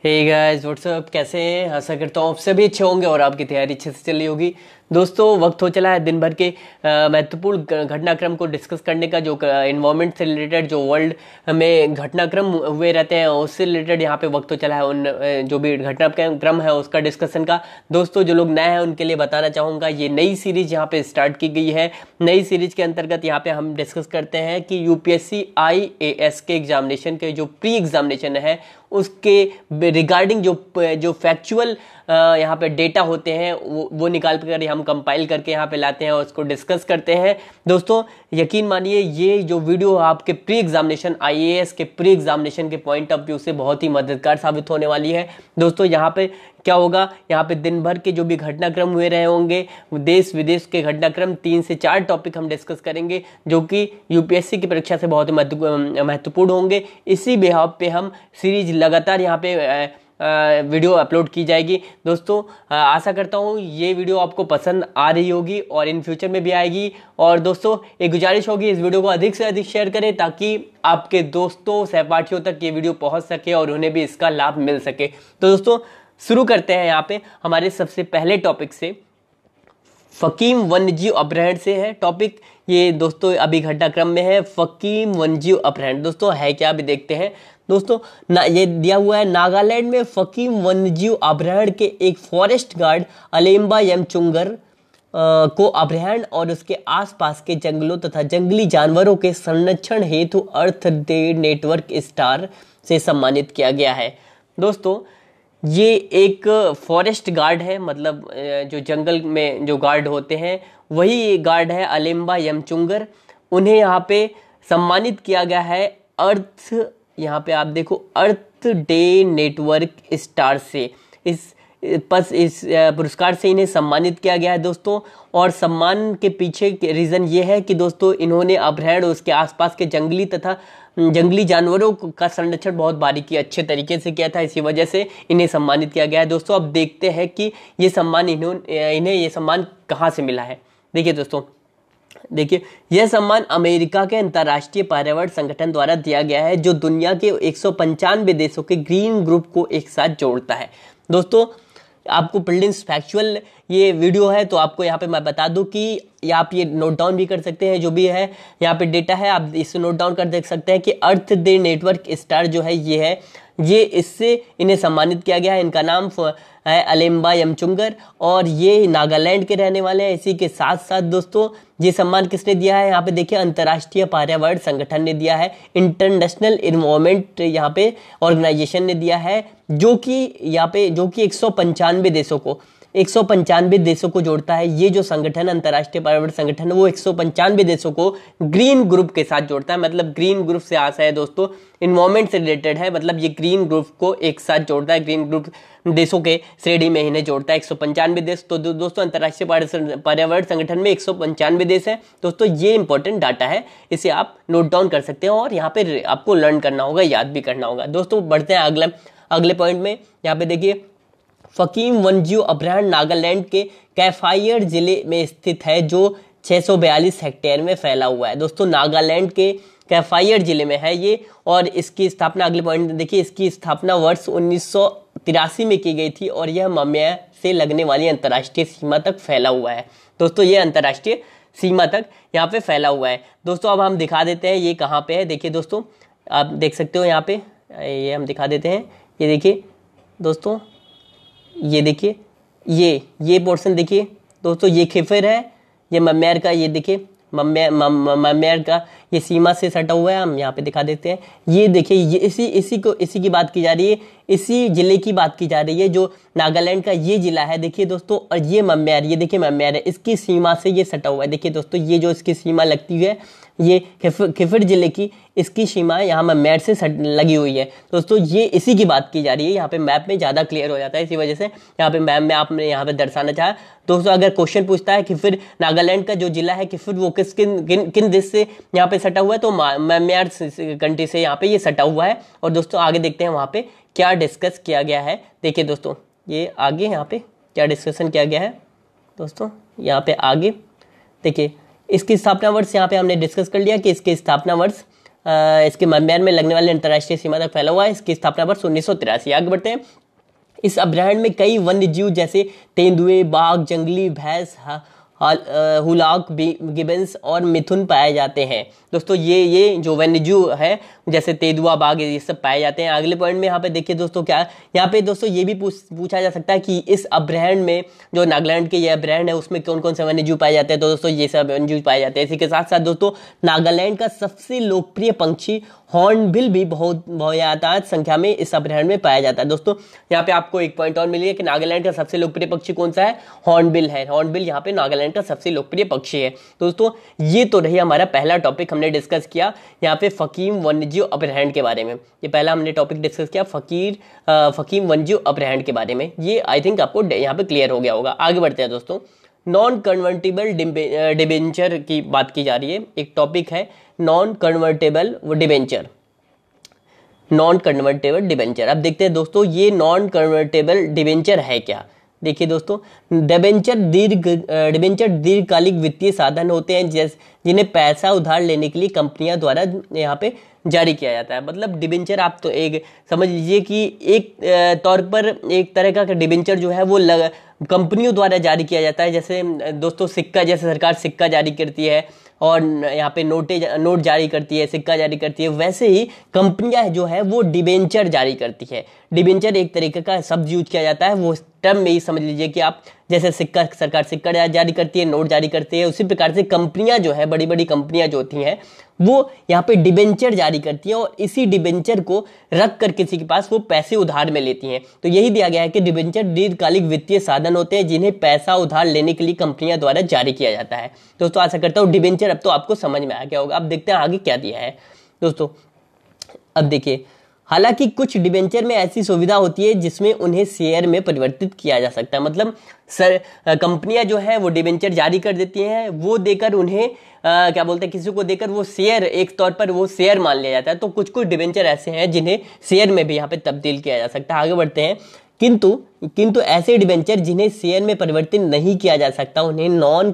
Hey guys what's up, कैसे हैं? आशा करता हूँ आप सभी अच्छे होंगे और आपकी तैयारी अच्छे से चल रही होगी। दोस्तों, वक्त हो चला है दिन भर के महत्वपूर्ण घटनाक्रम को डिस्कस करने का, जो इन्वायरमेंट से रिलेटेड, जो वर्ल्ड में घटनाक्रम हुए रहते हैं उससे रिलेटेड यहाँ पे वक्त हो चला है उन जो भी घटनाक्रम है उसका डिस्कशन का। दोस्तों, जो लोग नए हैं उनके लिए बताना चाहूँगा, ये नई सीरीज यहाँ पे स्टार्ट की गई है। नई सीरीज के अंतर्गत यहाँ पे हम डिस्कस करते हैं कि यूपीएससी IAS के एग्जामिनेशन के जो प्री एग्जामिनेशन है उसके रिगार्डिंग जो फैक्चुअल यहाँ पे डेटा होते हैं वो निकाल कर हम कंपाइल करके यहाँ पे लाते हैं और उसको डिस्कस करते हैं। दोस्तों, यकीन मानिए ये जो वीडियो आपके प्री एग्जामिनेशन IAS के प्री एग्जामिनेशन के पॉइंट ऑफ व्यू से बहुत ही मददगार साबित होने वाली है। दोस्तों, यहाँ पे क्या होगा, यहाँ पे दिन भर के जो भी घटनाक्रम हुए रहे होंगे, देश विदेश के घटनाक्रम 3 से 4 टॉपिक हम डिस्कस करेंगे जो कि यूपीएससी की परीक्षा से बहुत ही महत्वपूर्ण होंगे। इसी बेहाव पे हम सीरीज लगातार यहाँ पे वीडियो अपलोड की जाएगी। दोस्तों, आशा करता हूँ ये वीडियो आपको पसंद आ रही होगी और इन फ्यूचर में भी आएगी। और दोस्तों, एक गुजारिश होगी, इस वीडियो को अधिक से अधिक शेयर करें ताकि आपके दोस्तों सहपाठियों तक ये वीडियो पहुंच सके और उन्हें भी इसका लाभ मिल सके। तो दोस्तों, शुरू करते हैं यहाँ पे हमारे सबसे पहले टॉपिक से। फकीम वन्यजीव अपहरण से है टॉपिक ये। दोस्तों, अभी घटनाक्रम में है फकीम वन्यजीव अपहरण। दोस्तों, है क्या, अभी देखते हैं। दोस्तों, ये दिया हुआ है, नागालैंड में फकीम वन्यजीव अपहरण के एक फॉरेस्ट गार्ड अलेम्बा यमचुंगर को अपहरण और उसके आसपास के जंगलों तथा जंगली जानवरों के संरक्षण हेतु अर्थ डे नेटवर्क स्टार से सम्मानित किया गया है। दोस्तों, ये एक फॉरेस्ट गार्ड है, मतलब जो जंगल में जो गार्ड होते हैं वही गार्ड है, अलेम्बा यमचुंगर। उन्हें यहाँ पे सम्मानित किया गया है अर्थ, यहाँ पे आप देखो, अर्थ डे नेटवर्क स्टार से। इस पुरस्कार से इन्हें सम्मानित किया गया है दोस्तों। और सम्मान के पीछे रीज़न ये है कि दोस्तों, इन्होंने अपहरण और उसके आसपास के जंगली तथा जंगली जानवरों का संरक्षण बहुत बारीकी अच्छे तरीके से किया था, इसी वजह से इन्हें सम्मानित किया गया है। दोस्तों, अब देखते हैं कि ये सम्मान इन्हें ये सम्मान कहाँ से मिला है। देखिए दोस्तों, देखिए, यह सम्मान अमेरिका के अंतर्राष्ट्रीय पर्यावरण संगठन द्वारा दिया गया है जो दुनिया के 195 देशों के ग्रीन ग्रुप को एक साथ जोड़ता है। दोस्तों, आपको प्रीलिम्स फैक्चुअल ये वीडियो है तो आपको यहाँ पे मैं बता दूं कि आप ये नोट डाउन भी कर सकते हैं, जो भी है यहाँ पे डेटा है आप इसे नोट डाउन कर देख सकते हैं कि अर्थ डे नेटवर्क स्टार जो है ये है, ये इससे इन्हें सम्मानित किया गया है। इनका नाम है अलेम्बा यमचुंगर और ये नागालैंड के रहने वाले हैं। इसी के साथ साथ दोस्तों, ये सम्मान किसने दिया है, यहाँ पे देखिए, अंतर्राष्ट्रीय पर्यावरण संगठन ने दिया है, इंटरनेशनल इन्वायरमेंट यहाँ पे ऑर्गेनाइजेशन ने दिया है, जो कि यहाँ पे 195 देशों को जोड़ता है। ये जो संगठन, अंतर्राष्ट्रीय पर्यावरण संगठन है, वो 195 देशों को ग्रीन ग्रुप के साथ जोड़ता है। मतलब ग्रीन ग्रुप से आशा है दोस्तों, इन्वायरमेंट से रिलेटेड है, मतलब ये ग्रीन ग्रुप को एक साथ जोड़ता है। ग्रीन ग्रुप देशों के श्रेणी में इन्हें जोड़ता है 195 देश। तो दोस्तों, अंतर्राष्ट्रीय पर्यावरण संगठन में 195 देश हैं। दोस्तों, ये इंपॉर्टेंट डाटा है, इसे आप नोट डाउन कर सकते हैं और यहाँ पे आपको लर्न करना होगा, याद भी करना होगा। दोस्तों, बढ़ते हैं अगले पॉइंट में। यहाँ पे देखिए, फकीम वन्यजीव अपहरण नागालैंड के कैफायर जिले में स्थित है जो 642 हेक्टेयर में फैला हुआ है। दोस्तों, नागालैंड के कैफायर जिले में है ये, और इसकी स्थापना, अगले पॉइंट देखिए, इसकी स्थापना वर्ष 1983 में की गई थी और यह म्यांमार से लगने वाली अंतर्राष्ट्रीय सीमा तक फैला हुआ है। दोस्तों, ये अंतर्राष्ट्रीय सीमा तक यहाँ पे फैला हुआ है। दोस्तों, अब हम दिखा देते हैं ये कहाँ पे है। देखिए दोस्तों, आप देख सकते हो यहाँ पे, ये हम दिखा देते हैं। ये देखिए दोस्तों, ये देखिए, ये पोर्शन देखिए दोस्तों, ये खिफिर है, ये म्यांमार का, ये देखिए म्यांमार का ये सीमा से सटा हुआ है। हम यहाँ पे दिखा देते हैं। ये देखिए, ये इसी की बात की जा रही है, इसी जिले की बात की जा रही है जो नागालैंड का ये जिला है। देखिए दोस्तों, और ये म्यांमार, ये देखिए म्यांमार है, इसकी सीमा से ये सटा हुआ है। देखिए दोस्तों, ये जो इसकी सीमा लगती है, ये खिफिर जिले की इसकी सीमा यहाँ म्यांमार से लगी हुई है। दोस्तों, ये इसी की बात की जा रही है। यहाँ पे मैप में ज़्यादा क्लियर हो जाता है, इसी वजह से यहाँ पे मैप में आपने यहाँ पे दर्शाना चाहा। दोस्तों, अगर क्वेश्चन पूछता है कि फिर नागालैंड का जो जिला है कि फिर वो किन देश से यहाँ पे सटा हुआ है, तो म्यांमार कंट्री से यहाँ पे ये सटा हुआ है। और दोस्तों, आगे देखते हैं वहाँ पे क्या डिस्कस किया गया है। देखिए दोस्तों, ये आगे यहाँ पे क्या डिस्कशन किया गया है। दोस्तों, यहाँ पे आगे देखिए, इसकी स्थापना वर्ष यहाँ पे हमने डिस्कस कर लिया कि इसकी स्थापना वर्ष इसके म्यांमार में लगने वाले अंतर्राष्ट्रीय सीमा तक फैला हुआ है। इसकी स्थापना वर्ष 1983। आगे बढ़ते हैं। इस अभयारण्य में कई वन्य जीव जैसे तेंदुए, बाघ, जंगली भैंस, हुलाक, गिबन्स और मिथुन पाए जाते हैं। दोस्तों ये जो वन्यजीव है जैसे तेंदुआ, बाघ, ये सब पाए जाते हैं। अगले पॉइंट में यहाँ पे देखिए दोस्तों, क्या यहाँ पे दोस्तों ये भी पूछा जा सकता है कि इस अभयारण्य में, जो नागालैंड के ये अभयारण्य है, उसमें कौन कौन से वन्यजीव पाए जाते हैं। तो दोस्तों ये सब वन्यजीव पाए जाते हैं। इसी के साथ साथ दोस्तों नागालैंड का सबसे लोकप्रिय पंक्षी हॉर्नबिल भी बहुत बहुतायत संख्या में इस अभयारण्य में पाया जाता है। दोस्तों यहाँ पे आपको एक पॉइंट और मिलेगा कि नागालैंड का सबसे लोकप्रिय पक्षी कौन सा है, हॉर्नबिल है। हॉर्नबिल यहाँ पे नागालैंड का सबसे लोकप्रिय पक्षी है। दोस्तों ये तो रही हमारा पहला टॉपिक, हमने डिस्कस किया यहाँ पे फकीम वन्यजीव अभयारण्य के बारे में। ये पहला हमने टॉपिक डिस्कस किया फकीम वन्यजीव अभयारण्य के बारे में। ये आई थिंक आपको यहाँ पे क्लियर हो गया होगा। आगे बढ़ते हैं दोस्तों, नॉन कन्वर्टेबल डिबेंचर की बात की जा रही है। एक टॉपिक है non convertible debenture. Non convertible debenture, अब देखते हैं दोस्तों ये नॉन कन्वर्टेबल डिबेंचर है क्या। देखिए दोस्तों, डिबेंचर दीर्घकालिक वित्तीय साधन होते हैं जिन्हें पैसा उधार लेने के लिए कंपनियां द्वारा यहाँ पे जारी किया जाता है। मतलब डिबेंचर आप तो एक समझ लीजिए कि एक तौर पर एक तरह का डिबेंचर जो है वो कंपनियों द्वारा जारी किया जाता है। जैसे दोस्तों सिक्का, जैसे सरकार सिक्का जारी करती है और यहाँ पे नोट जारी करती है, सिक्का जारी करती है, वैसे ही कंपनियां जो है वो डिबेंचर जारी करती है। डिबेंचर एक तरीके का शब्द यूज किया जाता है, वो टर्म में ही समझ लीजिए कि आप जैसे सिक्का, सरकार सिक्का जारी करती है, नोट जारी करती है, उसी प्रकार से कंपनियां जो है, बड़ी बड़ी कंपनियां जो होती हैं वो यहाँ पे डिबेंचर जारी करती हैं और इसी डिबेंचर को रख कर किसी के पास वो पैसे उधार में लेती हैं। तो यही दिया गया है कि डिबेंचर दीर्घकालिक वित्तीय साधन होते हैं जिन्हें पैसा उधार लेने के लिए कंपनियां द्वारा जारी किया जाता है। दोस्तों आशा करता हूँ डिबेंचर अब तो आपको समझ में आ गया होगा। अब देखते हैं आगे क्या दिया है दोस्तों। अब देखिए, हालांकि कुछ डिबेंचर में ऐसी सुविधा होती है जिसमें उन्हें शेयर में परिवर्तित किया जा सकता है। मतलब कंपनियां जो है वो डिबेंचर जारी कर देती हैं, वो देकर उन्हें क्या बोलते हैं, किसी को देकर वो शेयर, एक तौर पर वो शेयर मान लिया जाता है। तो कुछ कुछ डिबेंचर ऐसे हैं जिन्हें शेयर में भी यहाँ पे तब्दील किया जा सकता है। आगे बढ़ते हैं। किंतु ऐसे डिबेंचर जिन्हें शेयर में परिवर्तित नहीं किया जा सकता उन्हें नॉन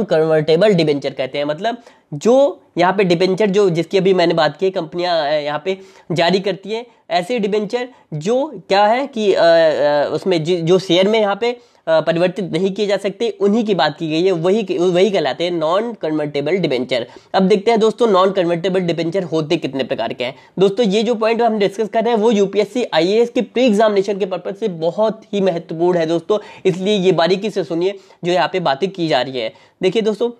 कन्वर्टेबल डिबेंचर कहते हैं। मतलब जो यहाँ पे डिबेंचर जो जिसकी अभी मैंने बात की, कंपनियां यहाँ पे जारी करती हैं, ऐसे डिबेंचर जो क्या है कि उसमें जो शेयर में यहाँ पे परिवर्तित नहीं किए जा सकते, उन्हीं की बात की गई है, वही कहलाते हैं नॉन कन्वर्टेबल डिबेंचर। अब देखते हैं दोस्तों नॉन कन्वर्टेबल डिबेंचर होते कितने प्रकार के हैं। दोस्तों ये जो पॉइंट हम डिस्कस कर रहे हैं वो यूपीएससी आईएएस के प्री एग्जामिनेशन के पर्पज से बहुत ही महत्वपूर्ण है दोस्तों, इसलिए ये बारीकी से सुनिए जो यहाँ पे बातें की जा रही है। देखिए दोस्तों,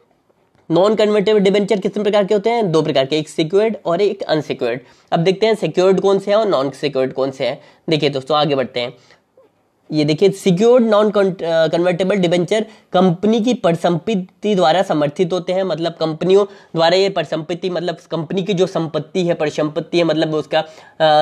नॉन कन्वर्टेबल डिबेंचर कितने प्रकार के होते हैं, दो प्रकार के, एक सिक्योर्ड और एक अनसिक्योर्ड। अब देखते हैं सिक्योर्ड कौन से हैं और नॉन सिक्योर्ड कौन से हैं। देखिए दोस्तों आगे बढ़ते हैं। ये देखिए, secured non convertible debenture company की परिसंपत्ति द्वारा समर्थित होते हैं। मतलब कंपनियों द्वारा ये परिसंपत्ति, मतलब कंपनी की जो संपत्ति है, परिसंपत्ति है, मतलब उसका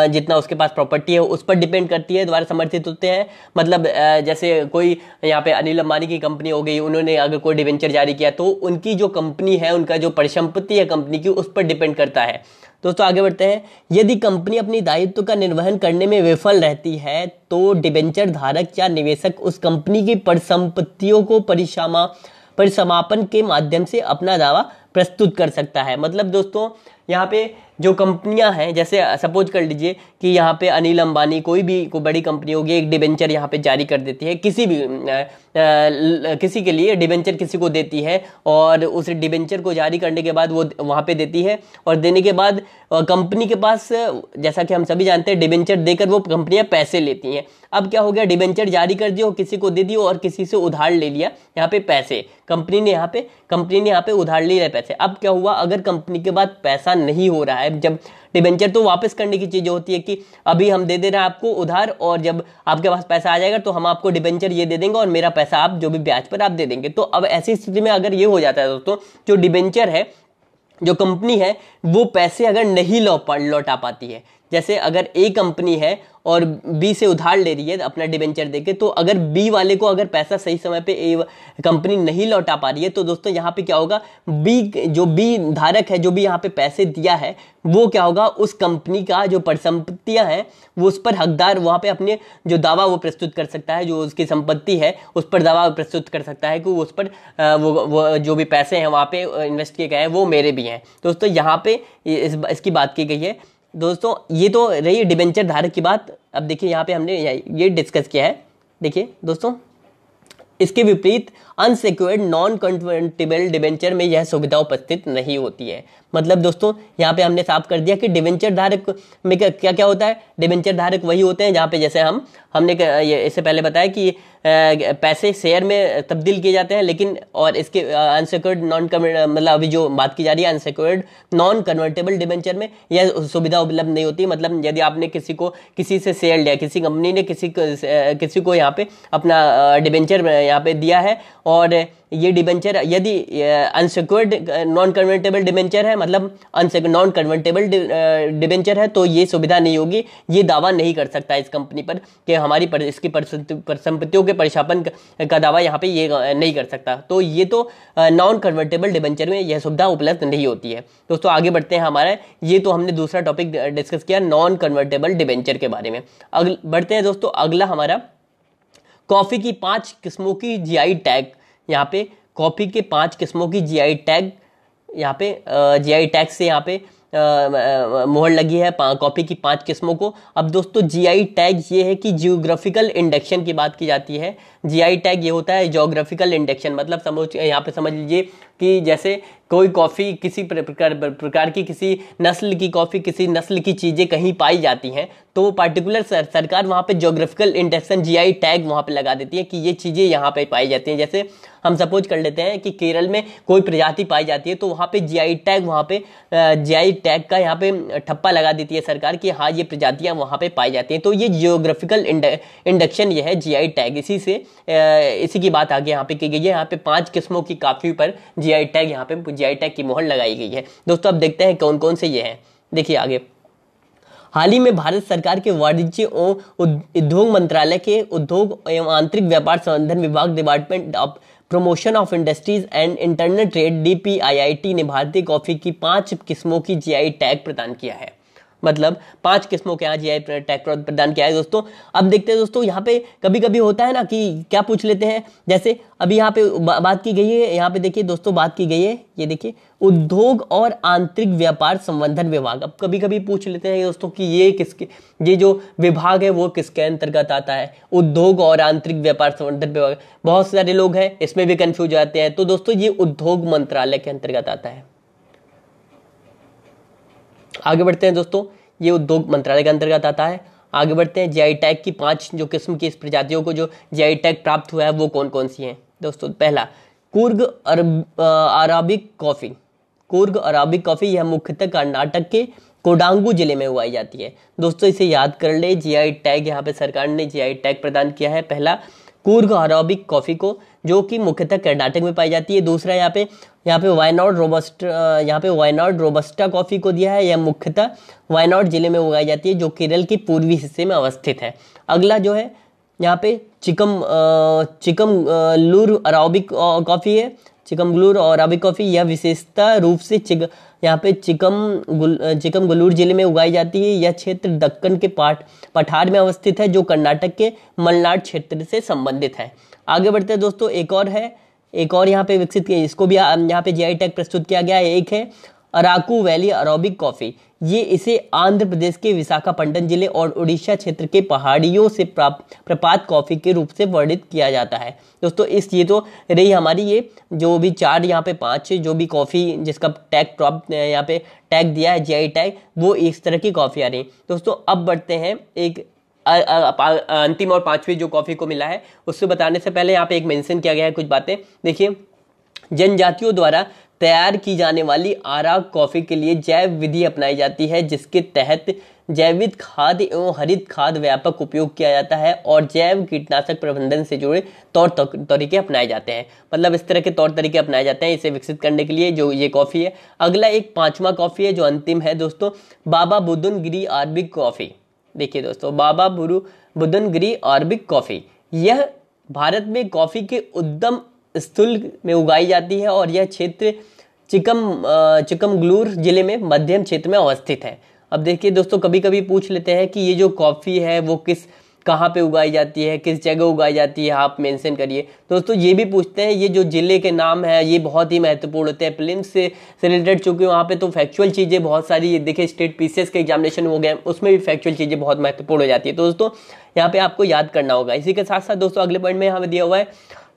जितना उसके पास प्रॉपर्टी है उस पर डिपेंड करती है, द्वारा समर्थित होते हैं। मतलब जैसे कोई यहाँ पे अनिल अंबानी की कंपनी हो गई, उन्होंने अगर कोई डिबेंचर जारी किया तो उनकी जो कंपनी है, उनका जो परिसंपत्ति है कंपनी की, उस पर डिपेंड करता है। दोस्तों आगे बढ़ते हैं। यदि कंपनी अपनी दायित्व का निर्वहन करने में विफल रहती है तो डिबेंचर धारक या निवेशक उस कंपनी की परिसंपत्तियों को परिसमापन के माध्यम से अपना दावा प्रस्तुत कर सकता है। मतलब दोस्तों यहाँ पे जो कंपनियां हैं, जैसे सपोज कर लीजिए कि यहाँ पे अनिल अंबानी, कोई बड़ी कंपनी होगी, एक डिबेंचर यहाँ पे जारी कर देती है, किसी के लिए डिबेंचर किसी को देती है और उस डिबेंचर को जारी करने के बाद वो वहाँ पे देती है और देने के बाद कंपनी के पास, जैसा कि हम सभी जानते हैं, डिबेंचर देकर वो कंपनियां पैसे लेती हैं। अब क्या हो गया, डिबेंचर जारी कर दिया, किसी को दे दिया और किसी से उधार ले लिया यहाँ पे पैसे, कंपनी ने यहाँ पे उधार ले लिया पैसे। अब क्या हुआ, अगर कंपनी के बाद पैसा नहीं हो रहा है, जब डिबेंचर तो वापस करने की चीज होती है कि अभी हम दे दे रहे हैं आपको उधार और जब आपके पास पैसा आ जाएगा तो हम आपको डिबेंचर ये दे देंगे और मेरा पैसा आप जो भी ब्याज पर आप दे देंगे। तो अब ऐसी स्थिति में अगर ये हो जाता है दोस्तों, जो डिबेंचर है, जो कंपनी है, वो पैसे अगर नहीं लौटा पाती है, जैसे अगर ए कंपनी है और बी से उधार ले रही है अपना डिबेंचर देके, तो अगर बी वाले को अगर पैसा सही समय पे ए कंपनी नहीं लौटा पा रही है, तो दोस्तों यहाँ पे क्या होगा, बी धारक है, जो भी यहाँ पे पैसे दिया है, वो क्या होगा, उस कंपनी का जो परिसंपत्तियां हैं वो उस पर हकदार, वहां पे अपने जो दावा वो प्रस्तुत कर सकता है, जो उसकी संपत्ति है उस पर दावा प्रस्तुत कर सकता है कि उस पर वो जो भी पैसे हैं वहां पे इन्वेस्ट किए गए हैं वो मेरे भी हैं। दोस्तों यहाँ पे इसकी बात की गई है। दोस्तों ये तो रही डिबेंचर धारक की बात। अब देखिए यहाँ पे हमने ये डिस्कस किया है। देखिए दोस्तों, इसके विपरीत अनसिक्योर्ड नॉन कन्वर्टिबल डिबेंचर में यह सुविधा उपस्थित नहीं होती है। मतलब दोस्तों यहाँ पे हमने साफ कर दिया कि डिबेंचर धारक में क्या क्या होता है। डिबेंचर धारक वही होते हैं जहाँ पे जैसे हमने इससे पहले बताया कि पैसे शेयर में तब्दील किए जाते हैं, लेकिन और इसके अनसिक्योर्ड मतलब अभी जो बात की जा रही है अनसिक्योर्ड नॉन कन्वर्टेबल डिबेंचर में यह सुविधा उपलब्ध नहीं होती। मतलब यदि आपने किसी से शेयर लिया, किसी कंपनी ने किसी को यहाँ पे अपना डिबेंचर यहाँ पे दिया है, और ये डिबेंचर यदि अनसिक्योर्ड नॉन कन्वर्टेबल डिबेंचर है, मतलब नॉन कन्वर्टेबल डिबेंचर है, तो ये सुविधा नहीं होगी। ये दावा नहीं कर सकता इस कंपनी पर कि हमारी इसकी परिसंपत्तियों के परिशापन का दावा यहाँ पे ये नहीं कर सकता। तो ये तो नॉन कन्वर्टेबल डिबेंचर में यह सुविधा उपलब्ध नहीं होती है। दोस्तों आगे बढ़ते हैं। हमारा ये तो हमने दूसरा टॉपिक डिस्कस किया नॉन कन्वर्टेबल डिबेंचर के बारे में। बढ़ते हैं दोस्तों, अगला हमारा कॉफी की 5 किस्मों की जीआई टैग। यहाँ पे कॉफी के 5 किस्मों की जीआई टैग, यहाँ पे जीआई टैग से यहाँ पे मोहर लगी है कॉफी की 5 किस्मों को। अब दोस्तों जीआई टैग ये है कि जियोग्राफिकल इंडेक्शन की बात की जाती है। जीआई टैग ये होता है जियोग्राफिकल इंडेक्शन, मतलब यहाँ पे समझ लीजिए कि जैसे कोई कॉफ़ी किसी प्रकार की किसी नस्ल की कॉफ़ी, किसी नस्ल की चीज़ें कहीं पाई जाती हैं, तो पार्टिकुलर सरकार वहाँ पे ज्योग्राफिकल इंडेक्शन जीआई टैग वहाँ पे लगा देती है कि ये चीज़ें यहाँ पे पाई जाती हैं। जैसे हम सपोज कर लेते हैं कि केरल में कोई प्रजाति पाई जाती है, तो वहाँ पे जीआई टैग जीआई टैग का यहाँ पे ठप्पा लगा देती है सरकार कि हाँ ये प्रजातियाँ वहाँ पे पाई जाती हैं। तो ये जियोग्राफिकल इंडेक्शन ये है जीआई टैग। इसी की बात आगे यहाँ पे की गई है। यहाँ पे 5 किस्मों की कॉफी पर जीआई टैग, यहाँ पे जीआई टैग की मोहर लगाई गई है। दोस्तों अब देखते हैं कौन कौन से ये हैं। देखिए आगे, हाल ही में भारत सरकार के वाणिज्य एवं उद्योग मंत्रालय के उद्योग एवं आंतरिक व्यापार संवर्धन विभाग, department of promotion of industries and internal trade, DPIIT ने भारतीय कॉफी की 5 किस्मों की जीआई टैग प्रदान किया है। मतलब 5 किस्मों के यहाँ जीआई टैग प्रदान किया है। दोस्तों अब देखते हैं दोस्तों, यहाँ पे कभी कभी होता है ना कि क्या पूछ लेते हैं, जैसे अभी यहाँ पे बात की गई है, यहाँ पे देखिए दोस्तों बात की गई है, ये देखिए उद्योग और आंतरिक व्यापार संवर्धन विभाग। अब कभी कभी पूछ लेते हैं दोस्तों कि ये जो विभाग है वो किसके अंतर्गत आता है, उद्योग और आंतरिक व्यापार संवर्धन विभाग। बहुत सारे लोग हैं इसमें भी कंफ्यूज जाते हैं। तो दोस्तों ये उद्योग मंत्रालय के अंतर्गत आता है। आगे बढ़ते हैं दोस्तों, ये उद्योग मंत्रालय के अंतर्गत आता है। आगे बढ़ते हैं, जीआई टैग की 5 जो किस्म की इस प्रजातियों को जो जीआई टैग प्राप्त हुआ है वो कौन कौन सी हैं। दोस्तों पहला Coorg Arabic coffee. Coorg Arabic coffee यह मुख्यतः कर्नाटक के कोडांगू जिले में उगाई जाती है। दोस्तों इसे याद कर ले, जीआई टैग यहाँ पे सरकार ने जीआई टैग प्रदान किया है। पहला कुर्ग अराबिक कॉफी को, जो कि मुख्यतः कर्नाटक में पाई जाती है। दूसरा यहाँ पे वायनाड रोबस्टा कॉफी को दिया है, यह मुख्यतः वायनाड जिले में उगाई जाती है जो केरल के पूर्वी हिस्से में अवस्थित है। अगला जो है यहाँ पे चिकमगलूर अराबिक कॉफी है। चिकमगलूर और अराबिक कॉफी यह विशेषता रूप से यहाँ पे चिकमगलूर जिले में उगाई जाती है। यह क्षेत्र दक्कन के पठार में अवस्थित है जो कर्नाटक के मलनाड क्षेत्र से संबंधित है। आगे बढ़ते हैं दोस्तों, एक और यहाँ पे विकसित किया, इसको भी यहाँ पे जीआई टैग प्रस्तुत किया गया है। एक है अराकू वैली अराबिक कॉफी। इसे आंध्र प्रदेश के विशाखापट्टनम जिले और उड़ीसा क्षेत्र के पहाड़ियों से प्रपात कॉफी के रूप से वर्णित किया जाता है। दोस्तों ये तो रही हमारी ये जो भी 4 यहाँ पे 5 जो भी कॉफी जिसका टैग यहाँ पे टैग दिया है जीआई टैग, वो इस तरह की कॉफी आ रही। दोस्तों अब बढ़ते हैं एक अंतिम और 5वीं जो कॉफी को मिला है उससे बताने से पहले यहाँ पे एक मेंशन किया गया है कुछ बातें। देखिए, जनजातियों द्वारा तैयार की जाने वाली आराक कॉफी के लिए जैव विधि अपनाई जाती है, जिसके तहत जैविक खाद एवं हरित खाद व्यापक उपयोग किया जाता है और जैव कीटनाशक प्रबंधन से जुड़े तौर तरीके अपनाए जाते हैं। मतलब इस तरह के तौर तरीके अपनाए जाते हैं इसे विकसित करने के लिए, जो ये कॉफी है। अगला एक 5वां कॉफी है जो अंतिम है दोस्तों, बाबा बुदन गिरी अरबिक कॉफी। देखिए दोस्तों, बाबा बुदन गिरी अरबिक कॉफी, यह भारत में कॉफी के उद्गम स्थल में उगाई जाती है और यह क्षेत्र चिकमगलूर जिले में मध्यम क्षेत्र में अवस्थित है। अब देखिए दोस्तों, कभी कभी पूछ लेते हैं कि ये जो कॉफ़ी है वो कहाँ पे उगाई जाती है, किस जगह उगाई जाती है, आप मेंशन करिए। दोस्तों ये भी पूछते हैं, ये जो जिले के नाम है ये बहुत ही महत्वपूर्ण होते हैं प्रीलिम्स से रिलेटेड, चूंकि वहाँ पे तो फैक्चुअल चीज़ें बहुत सारी, ये देखिए स्टेट पीसीएस के एग्जामिनेशन हो गए उसमें भी फैक्चुअल चीज़ें बहुत महत्वपूर्ण हो जाती है। तो दोस्तों यहाँ पे आपको याद करना होगा। इसी के साथ साथ दोस्तों अगले पॉइंट में यहाँ पे दिया हुआ है,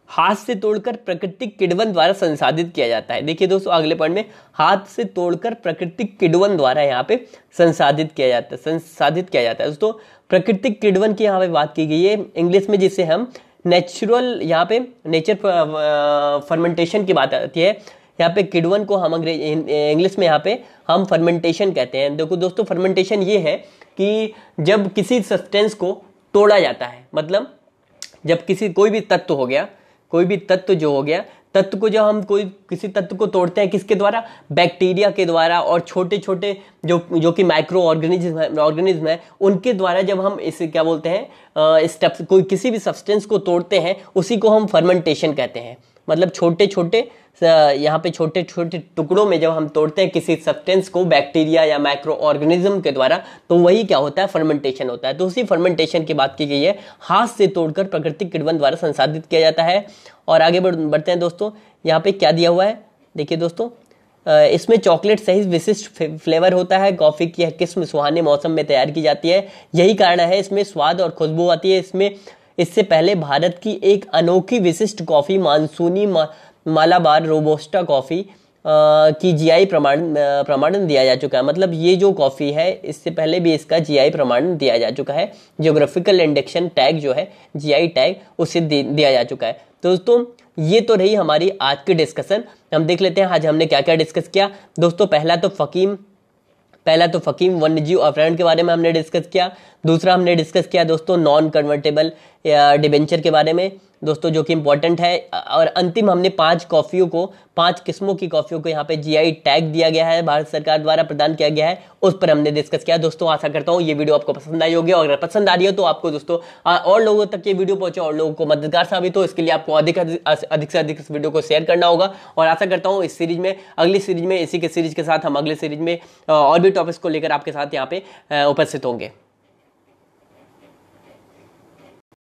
हाथ से तोड़कर प्राकृतिक किण्वन द्वारा संसाधित किया जाता है। देखिए दोस्तों अगले पॉइंट में, हाथ से तोड़कर प्राकृतिक किण्वन द्वारा यहाँ पे संसाधित किया जाता है। दोस्तों प्राकृतिक किण्वन की यहाँ पे बात की गई है इंग्लिश में, जिसे हम नेचुरल, यहाँ पे नेचर फर्मेंटेशन की बात आती है। यहाँ पे किण्वन को हम इंग्लिश में यहाँ पे हम फर्मेंटेशन कहते हैं। देखो दोस्तों, फर्मेंटेशन ये है कि जब किसी सब्सटेंस को तोड़ा जाता है, मतलब जब कोई भी तत्व हो गया, कोई भी तत्व जो हो गया, तत्व को जब हम किसी तत्व को तोड़ते हैं, किसके द्वारा, बैक्टीरिया के द्वारा और छोटे छोटे जो कि माइक्रो ऑर्गेनिज्म है उनके द्वारा, जब हम इसे क्या बोलते हैं स्टेप्स, किसी भी सब्सटेंस को तोड़ते हैं उसी को हम फर्मेंटेशन कहते हैं। मतलब छोटे छोटे टुकड़ों में जब हम तोड़ते हैं किसी सब्सटेंस को बैक्टीरिया या माइक्रो ऑर्गेनिज्म के द्वारा, तो वही क्या होता है, फर्मेंटेशन होता है। तो उसी फर्मेंटेशन की बात की गई है, हाथ से तोड़कर प्राकृतिक किण्वन द्वारा संसाधित किया जाता है। और आगे बढ़ते हैं दोस्तों, यहाँ पे क्या दिया हुआ है, देखिए दोस्तों, इसमें चॉकलेट सहित विशिष्ट फ्लेवर होता है। कॉफी की यह किस्म सुहाने मौसम में तैयार की जाती है, यही कारण है इसमें स्वाद और खुशबू आती है। इससे पहले भारत की एक अनोखी विशिष्ट कॉफी मानसूनी मालाबार रोबोस्टा कॉफी की जीआई प्रमाणन दिया जा चुका है। मतलब ये जो कॉफी है इससे पहले भी इसका जीआई प्रमाणन दिया जा चुका है, जियोग्राफिकल इंडेक्शन टैग जो है, जीआई टैग, उसे दिया जा चुका है। तो दोस्तों ये तो रही हमारी आज की डिस्कशन। हम देख लेते हैं आज हमने क्या क्या डिस्कस किया। दोस्तों पहला तो फकीम वन्यजीव अपहरण के बारे में हमने डिस्कस किया। दूसरा हमने डिस्कस किया दोस्तों नॉन कन्वर्टेबल डिबेंचर के बारे में दोस्तों, जो कि इंपॉर्टेंट है। और अंतिम हमने 5 किस्मों की कॉफियों को यहाँ पे जीआई टैग दिया गया है, भारत सरकार द्वारा प्रदान किया गया है, उस पर हमने डिस्कस किया। दोस्तों आशा करता हूँ ये वीडियो आपको पसंद आई होगी, और अगर पसंद आ रही है तो आपको दोस्तों और लोगों तक ये वीडियो पहुंचे और लोगों को मददगार साबित हो, इसके लिए आपको अधिक से अधिक इस वीडियो को शेयर करना होगा। और आशा करता हूँ इस सीरीज में, अगली सीरीज में, इसी के सीरीज के साथ हम अगले सीरीज में और भी टॉपिक्स को लेकर आपके साथ यहाँ पे उपस्थित होंगे।